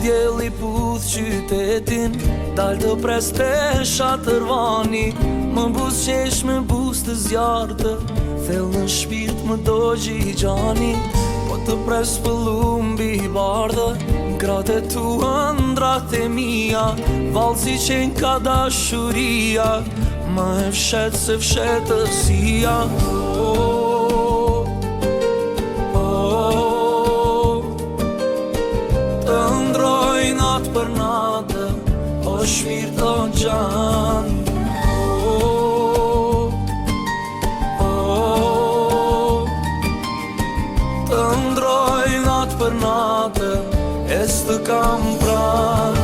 djeli puth qytetin, dal të pres pesha të rvani, më buz qesh me buz të zjartë, thell në shpirt më do gjigjani, po të pres pëllum bi bardë, gratë e tua ndrat e mia, valë si qenë ka dashuria, ma e fshet se fshetësia. Të ndroj natë për natë, o shpirt o gjanë, të ndroj natë për natë, e s'të kam pranë.